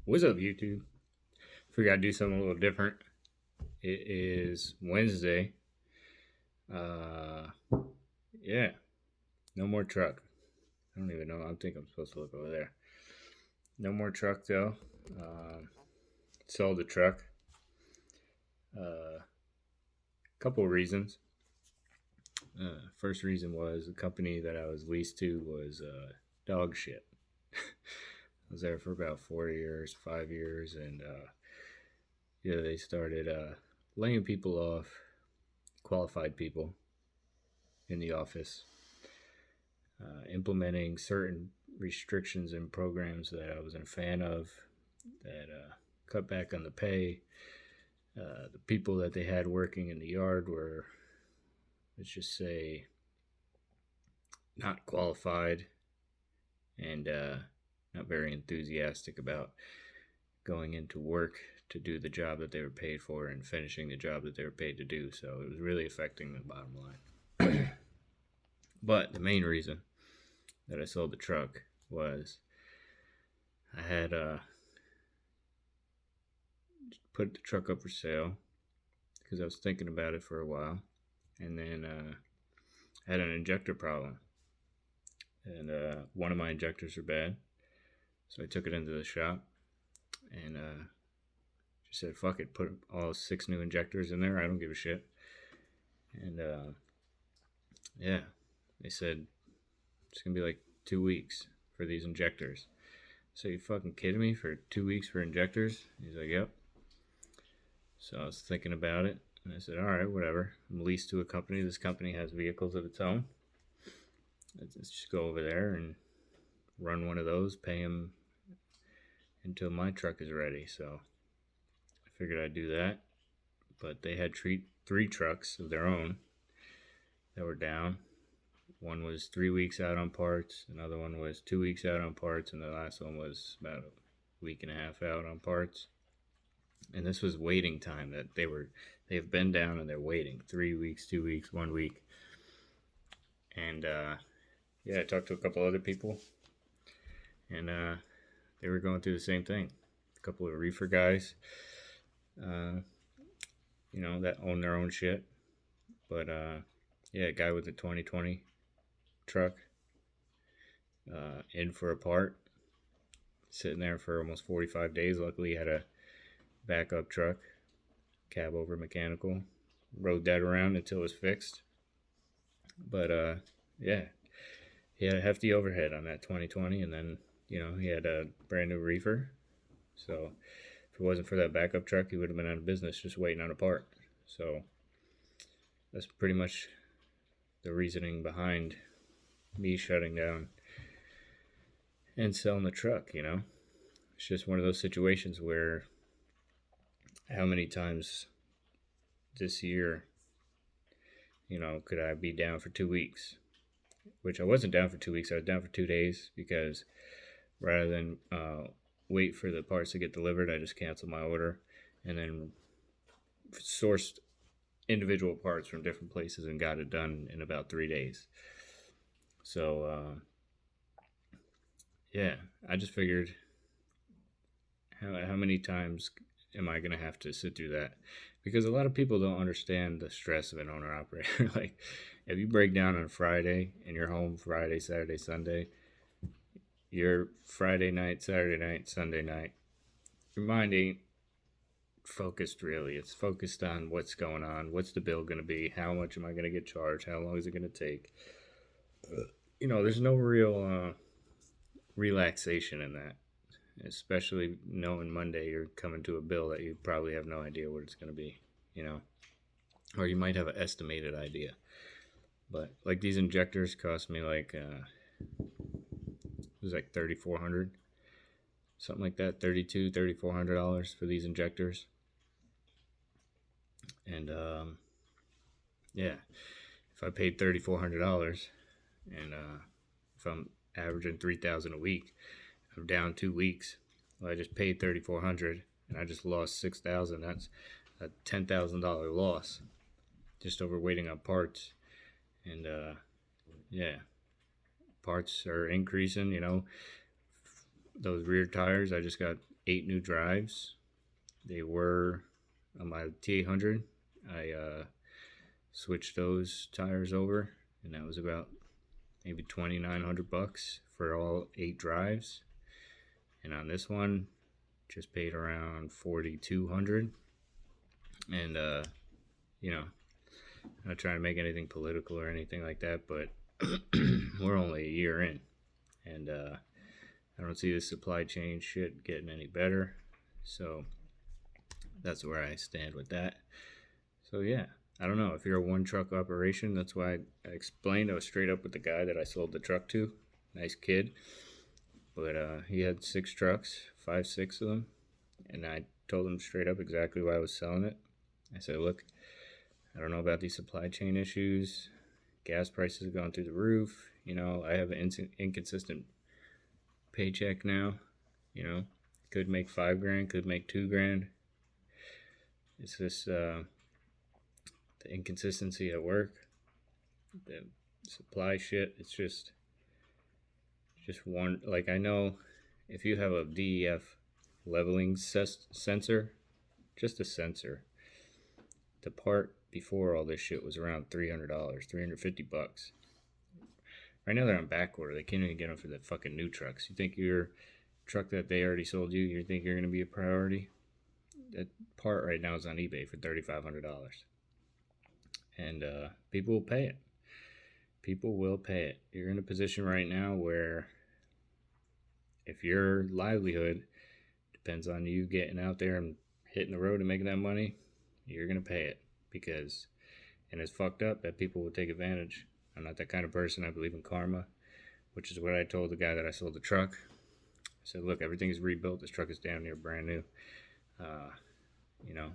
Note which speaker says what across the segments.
Speaker 1: What's up, YouTube? Figured I'd do something a little different. It is Wednesday. Uh, yeah, no more truck. I don't even know. I think I'm supposed to look over there. No more truck though. Sold the truck. Couple of reasons. First reason was the company that I was leased to was dog shit. I was there for about 4 years, 5 years, and they started laying people off, qualified people in the office, implementing certain restrictions and programs that I wasn't a fan of, that cut back on the pay. The people that they had working in the yard were, let's just say, not qualified and not very enthusiastic about going into work to do the job that they were paid for and finishing the job that they were paid to do. So it was really affecting the bottom line. But the main reason that I sold the truck was I had put the truck up for sale because I was thinking about it for a while, and then I had an injector problem, and one of my injectors were bad, so I took it into the shop and just said, "Fuck it, put all 6 new injectors in there. I don't give a shit." And yeah, they said it's gonna be like 2 weeks for these injectors. So you fucking kidding me? For 2 weeks for injectors? He's like, "Yep." So I was thinking about it, and I said, "All right, whatever. I'm leased to a company. This company has vehicles of its own. Let's just go over there and run one of those. Pay them until my truck is ready." So I figured I'd do that. But they had 3 trucks of their own that were down. One was 3 weeks out on parts, another one was 2 weeks out on parts, and the last one was about a week and a half out on parts. And this was waiting time that they've been down and they're waiting 3 weeks, 2 weeks, 1 week. And yeah, I talked to a couple other people, and they were going through the same thing. A couple of reefer guys, that own their own shit. But yeah, a guy with a 2020 truck in for a part, sitting there for almost 45 days. Luckily, he had a backup truck, cab over mechanical, rode that around until it was fixed. But yeah, he had a hefty overhead on that 2020, and then he had a brand new reefer. So if it wasn't for that backup truck, he would have been out of business just waiting on a part. So that's pretty much the reasoning behind me shutting down and selling the truck. It's just one of those situations where how many times this year could I be down for 2 weeks? Which I wasn't down for 2 weeks. I was down for 2 days because rather than wait for the parts to get delivered, I just canceled my order and then sourced individual parts from different places and got it done in about 3 days. So yeah, I just figured how many times am I going to have to sit through that? Because a lot of people don't understand the stress of an owner operator. Like, if you break down on Friday and you're home Friday, Saturday, Sunday, your Friday night, Saturday night, Sunday night, your mind ain't focused really. It's focused on what's going on, what's the bill going to be, how much am I going to get charged, how long is it going to take. There's no real relaxation in that, especially knowing Monday you're coming to a bill that you probably have no idea what it's going to be, or you might have an estimated idea. But like these injectors cost me like it was like $3,400, something like that, $3,400 for these injectors. And yeah, if I paid $3,400 and if I'm averaging $3,000 a week, I'm down 2 weeks. Well, I just paid $3,400 and I just lost $6,000. That's a $10,000 loss just over waiting on parts. And yeah, parts are increasing. those rear tires, I just got 8 new drives. They were on my T800. I switched those tires over, and that was about maybe $2,900 for all 8 drives. And on this one, just paid around $4,200. And you know, I'm not trying to make anything political or anything like that, but we're only a year in, and I don't see the supply chain shit getting any better. So that's where I stand with that. So yeah, I don't know if you're a one truck operation. That's why I explained. I was straight up with the guy that I sold the truck to. Nice kid, but he had 6 trucks, 5, 6 of them, and I told him straight up exactly why I was selling it. I said, look, I don't know about these supply chain issues. Gas prices have gone through the roof. You know, I have an inconsistent paycheck now. You know, could make $5,000, could make $2,000. It's just the inconsistency at work, the supply shit. It's just one. Like, I know if you have a DEF leveling sensor, just a sensor, the part before all this shit was around $300, $350. Right now they're on back order. They can't even get them for the fucking new trucks. You think your truck that they already sold you, you think you're going to be a priority? That part right now is on eBay for $3,500. And people will pay it. People will pay it. You're in a position right now where if your livelihood depends on you getting out there and hitting the road and making that money, you're going to pay it. Because, and it's fucked up that people will take advantage. I'm not that kind of person. I believe in karma, which is what I told the guy that I sold the truck. I said, look, everything is rebuilt. This truck is damn near brand new. You know,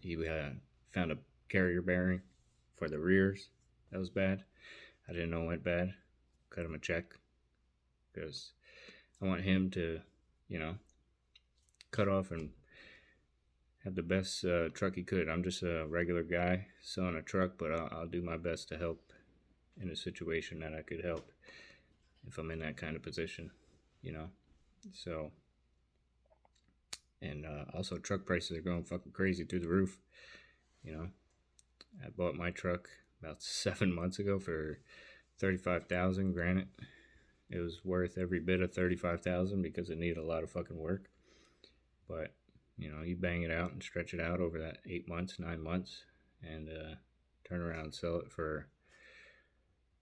Speaker 1: he found a carrier bearing for the rears. That was bad. I didn't know it went bad. Cut him a check because I want him to, you know, cut off and have the best truck he could. I'm just a regular guy selling a truck, but I'll do my best to help in a situation that I could help if I'm in that kind of position, you know. So, and also truck prices are going fucking crazy through the roof, you know. I bought my truck about 7 months ago for $35,000. Granted, it was worth every bit of $35,000 because it needed a lot of fucking work, but you know, you bang it out and stretch it out over that 8 months, 9 months, and turn around and sell it for,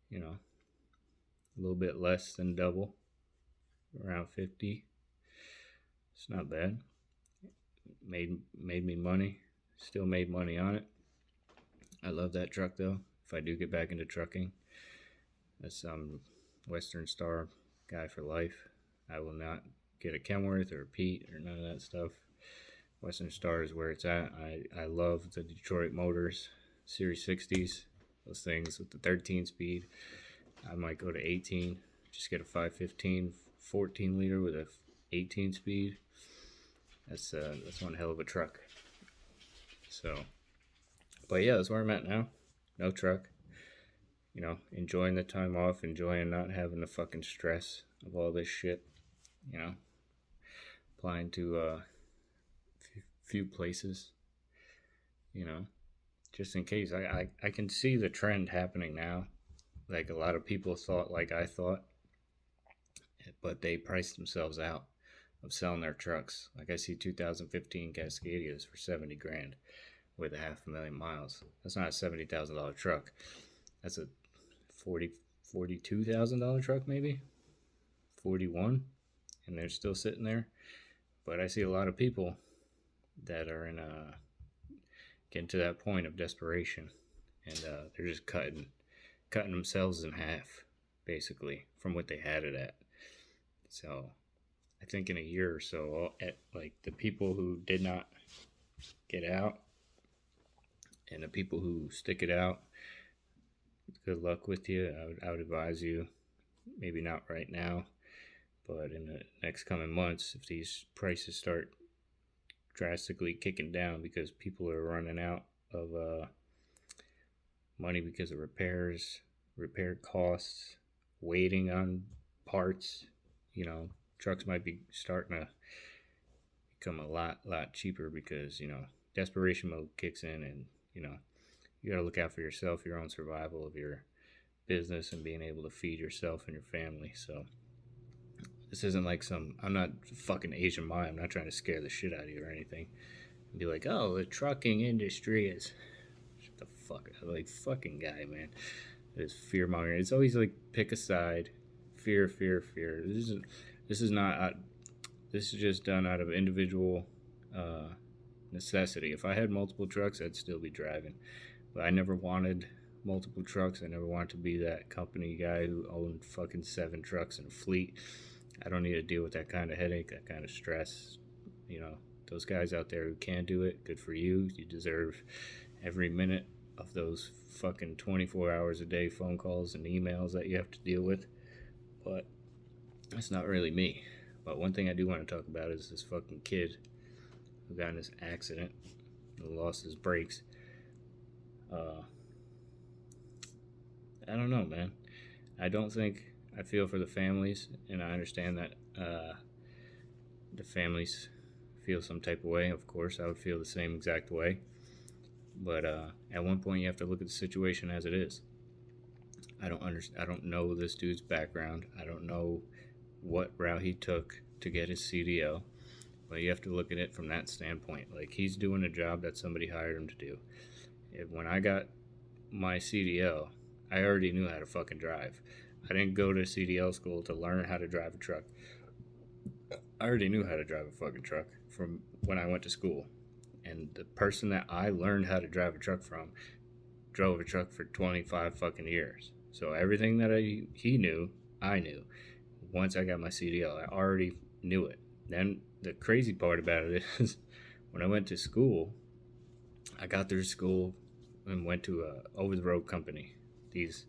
Speaker 1: you know, a little bit less than double, around 50. It's not bad. Made me money. Still made money on it. I love that truck though. If I do get back into trucking, that's Western Star guy for life. I will not get a Kenworth or a Pete or none of that stuff. Western Star is where it's at. I love the Detroit Motors Series 60s. Those things with the 13 speed. I might go to 18. Just get a 515 14 liter with a 18 speed. That's one hell of a truck. So, but yeah, that's where I'm at now. No truck. You know, enjoying the time off, enjoying not having the fucking stress of all this shit. You know, applying to few places, you know, just in case. I can see the trend happening now. Like a lot of people thought like I thought, but they priced themselves out of selling their trucks. Like I see 2015 Cascadias for $70,000 with 500,000 miles. That's not a $70,000 truck. That's a $42,000 truck, maybe 41, and they're still sitting there. But I see a lot of people that are in getting to that point of desperation, and they're just cutting themselves in half, basically, from what they had it at. So I think in a year or so, like the people who did not get out and the people who stick it out, good luck with you. I would advise you, maybe not right now, but in the next coming months, if these prices start drastically kicking down because people are running out of money because of repairs, repair costs, waiting on parts. You know, trucks might be starting to become a lot cheaper because, you know, desperation mode kicks in, and, you know, you got to look out for yourself, your own survival of your business, and being able to feed yourself and your family. So this isn't like I'm not fucking Asian Maya. I'm not trying to scare the shit out of you or anything. And be like, oh, the trucking industry is. Shut the fuck up. Like, fucking guy, man. It is fear mongering. It's always like, pick a side. Fear. This is not. This is just done out of individual necessity. If I had multiple trucks, I'd still be driving. But I never wanted multiple trucks. I never wanted to be that company guy who owned fucking 7 trucks in a fleet. I don't need to deal with that kind of headache, that kind of stress. You know, those guys out there who can do it, good for you. You deserve every minute of those fucking 24 hours a day phone calls and emails that you have to deal with. But that's not really me. But one thing I do want to talk about is this fucking kid who got in this accident and lost his brakes. I don't know, man. I feel for the families, and I understand that the families feel some type of way. Of course, I would feel the same exact way. But at one point, you have to look at the situation as it is. I don't know this dude's background. I don't know what route he took to get his CDL. But you have to look at it from that standpoint. Like, he's doing a job that somebody hired him to do. When I got my CDL, I already knew how to fucking drive. I didn't go to CDL school to learn how to drive a truck. I already knew how to drive a fucking truck from when I went to school. And the person that I learned how to drive a truck from drove a truck for 25 fucking years. So everything that he knew, I knew. Once I got my CDL, I already knew it. Then the crazy part about it is when I went to school, I got through school and went to a over-the-road company. These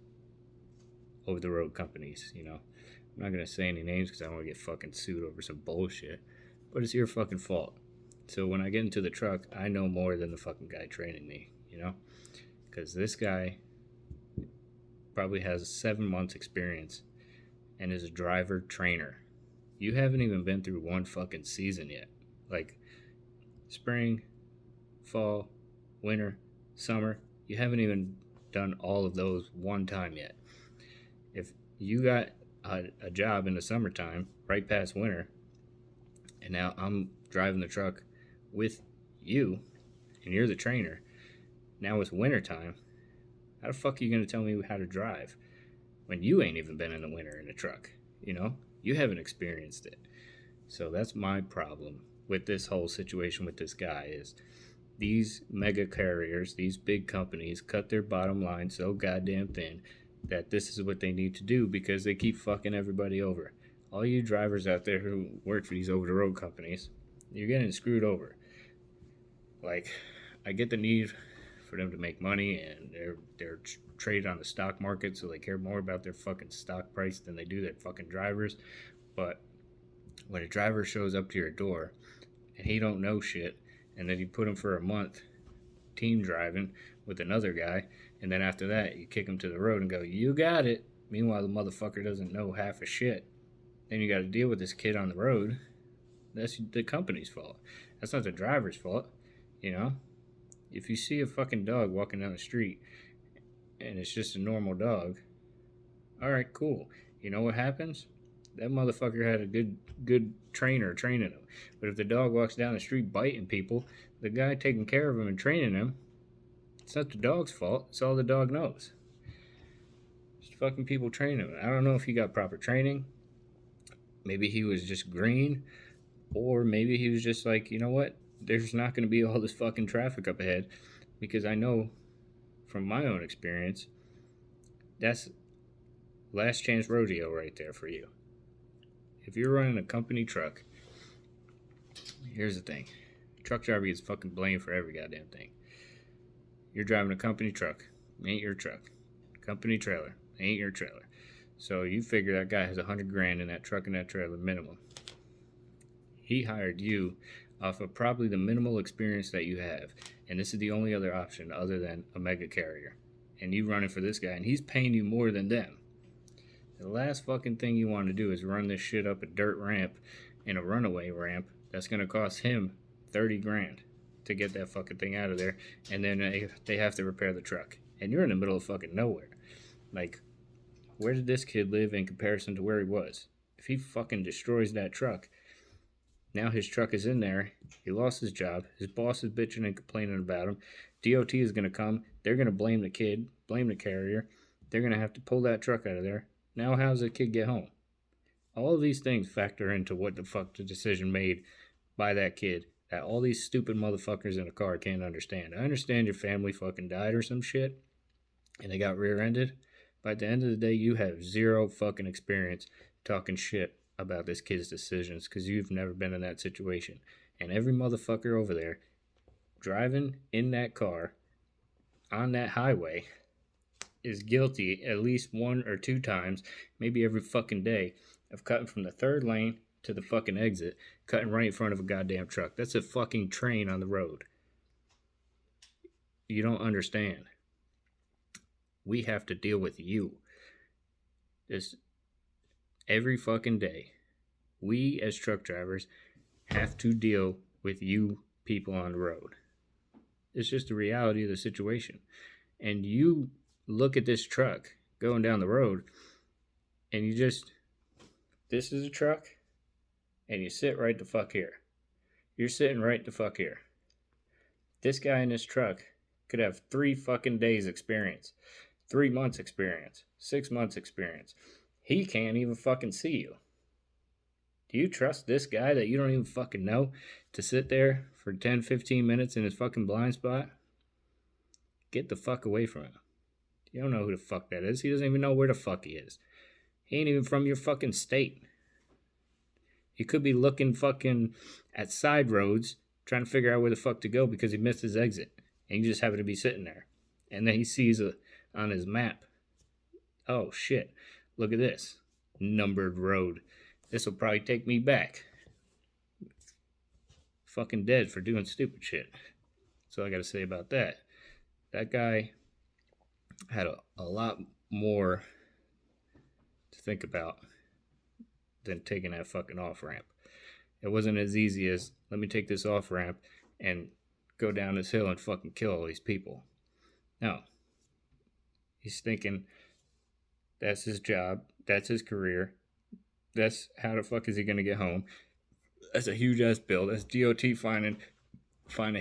Speaker 1: over-the-road companies, you know. I'm not going to say any names because I don't want to get fucking sued over some bullshit. But it's your fucking fault. So when I get into the truck, I know more than the fucking guy training me, you know. Because this guy probably has 7 months experience and is a driver trainer. You haven't even been through one fucking season yet. Like spring, fall, winter, summer. You haven't even done all of those one time yet. If you got a job in the summertime, right past winter, and now I'm driving the truck with you, and you're the trainer, now it's wintertime, how the fuck are you going to tell me how to drive when you ain't even been in the winter in a truck, you know? You haven't experienced it. So that's my problem with this whole situation with this guy is these mega carriers, these big companies cut their bottom line so goddamn thin that this is what they need to do because they keep fucking everybody over. All you drivers out there who work for these over-the-road companies, you're getting screwed over. Like, I get the need for them to make money, and they're traded on the stock market, so they care more about their fucking stock price than they do their fucking drivers. But when a driver shows up to your door and he don't know shit, and then you put him for a month team driving with another guy, and then after that you kick him to the road and go, you got it. Meanwhile, the motherfucker doesn't know half a shit. Then you got to deal with this kid on the road. That's the company's fault. That's not the driver's fault, you know? If you see a fucking dog walking down the street and it's just a normal dog, alright, cool. You know what happens? That motherfucker had a good trainer training him. But if the dog walks down the street biting people, the guy taking care of him and training him, it's not the dog's fault. It's all the dog knows. It's fucking people training him. I don't know if he got proper training. Maybe he was just green. Or maybe he was just like, you know what? There's not going to be all this fucking traffic up ahead. Because I know from my own experience, that's last chance rodeo right there for you. If you're running a company truck, here's the thing. Truck driver gets fucking blamed for every goddamn thing. You're driving a company truck. Ain't your truck. Company trailer. Ain't your trailer. So you figure that guy has $100,000 in that truck and that trailer minimum. He hired you off of probably the minimal experience that you have. And this is the only other option other than a mega carrier. And you running for this guy, and he's paying you more than them. The last fucking thing you want to do is run this shit up a dirt ramp in a runaway ramp that's going to cost him 30 grand to get that fucking thing out of there. And then they have to repair the truck. And you're in the middle of fucking nowhere. Like, where did this kid live in comparison to where he was? If he fucking destroys that truck, now his truck is in there. He lost his job. His boss is bitching and complaining about him. DOT is going to come. They're going to blame the kid, blame the carrier. They're going to have to pull that truck out of there. Now how's the kid get home? All of these things factor into what the fuck the decision made by that kid that all these stupid motherfuckers in a car can't understand. I understand your family fucking died or some shit and they got rear-ended, but at the end of the day, you have zero fucking experience talking shit about this kid's decisions because you've never been in that situation. And every motherfucker over there driving in that car on that highway is guilty at least 1 or 2 times, maybe every fucking day, of cutting from the third lane to the fucking exit, cutting right in front of a goddamn truck. That's a fucking train on the road. You don't understand. We have to deal with you. This every fucking day. We as truck drivers have to deal with you people on the road. It's just the reality of the situation. And you look at this truck going down the road and you just, this is a truck and you sit right the fuck here. You're sitting right the fuck here. This guy in this truck could have 3 fucking days experience, 3 months experience, 6 months experience. He can't even fucking see you. Do you trust this guy that you don't even fucking know to sit there for 10, 15 minutes in his fucking blind spot? Get the fuck away from him. You don't know who the fuck that is. He doesn't even know where the fuck he is. He ain't even from your fucking state. He could be looking fucking at side roads, trying to figure out where the fuck to go because he missed his exit. And you just happen to be sitting there. And then he sees on his map, oh shit, look at this. Numbered road. This will probably take me back. Fucking dead for doing stupid shit. That's all I gotta say about that. That guy had a lot more to think about than taking that fucking off ramp. It wasn't as easy as, let me take this off ramp and go down this hill and fucking kill all these people. No. He's thinking that's his job, that's his career, that's how the fuck is he gonna get home. That's a huge ass bill. That's DOT finding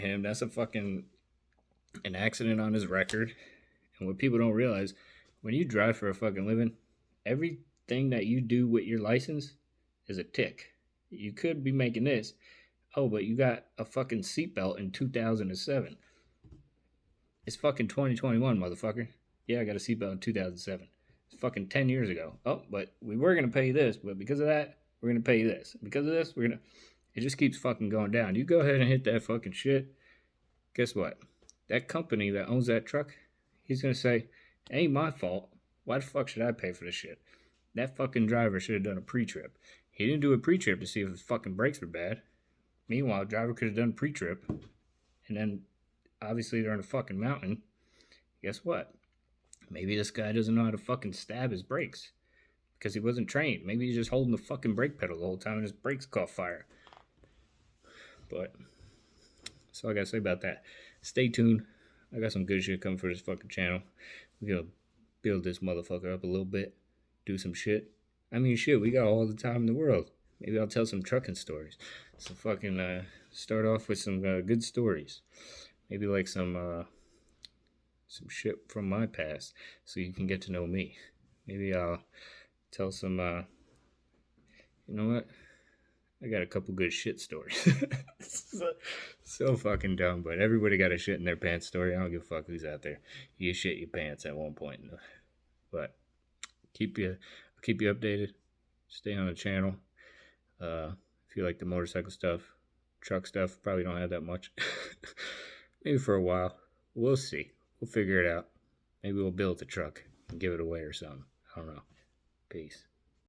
Speaker 1: him. That's a fucking an accident on his record. And what people don't realize, when you drive for a fucking living, everything that you do with your license is a tick. You could be making this. Oh, but you got a fucking seatbelt in 2007. It's fucking 2021, motherfucker. Yeah, I got a seatbelt in 2007. It's fucking 10 years ago. Oh, but we were going to pay you this, but because of that, we're going to pay you this. Because of this, we're going to... It just keeps fucking going down. You go ahead and hit that fucking shit. Guess what? That company that owns that truck, he's going to say, it ain't my fault. Why the fuck should I pay for this shit? That fucking driver should have done a pre-trip. He didn't do a pre-trip to see if his fucking brakes were bad. Meanwhile, the driver could have done pre-trip. And then, obviously, they're in a fucking mountain. Guess what? Maybe this guy doesn't know how to fucking stab his brakes. Because he wasn't trained. Maybe he's just holding the fucking brake pedal the whole time and his brakes caught fire. But, that's all I gotta say about that. Stay tuned. I got some good shit coming for this fucking channel. We're gonna build this motherfucker up a little bit. Do some shit. I mean, shit, we got all the time in the world. Maybe I'll tell some trucking stories. So fucking start off with some good stories. Maybe like some shit from my past, so you can get to know me. Maybe I'll tell some. You know what? I got a couple good shit stories. so fucking dumb, but everybody got a shit in their pants story. I don't give a fuck who's out there. You shit your pants at one point, but keep you updated. Stay on the channel. If you like the motorcycle stuff, truck stuff, probably don't have that much. Maybe for a while. We'll see. We'll figure it out. Maybe we'll build the truck and give it away or something. I don't know. Peace.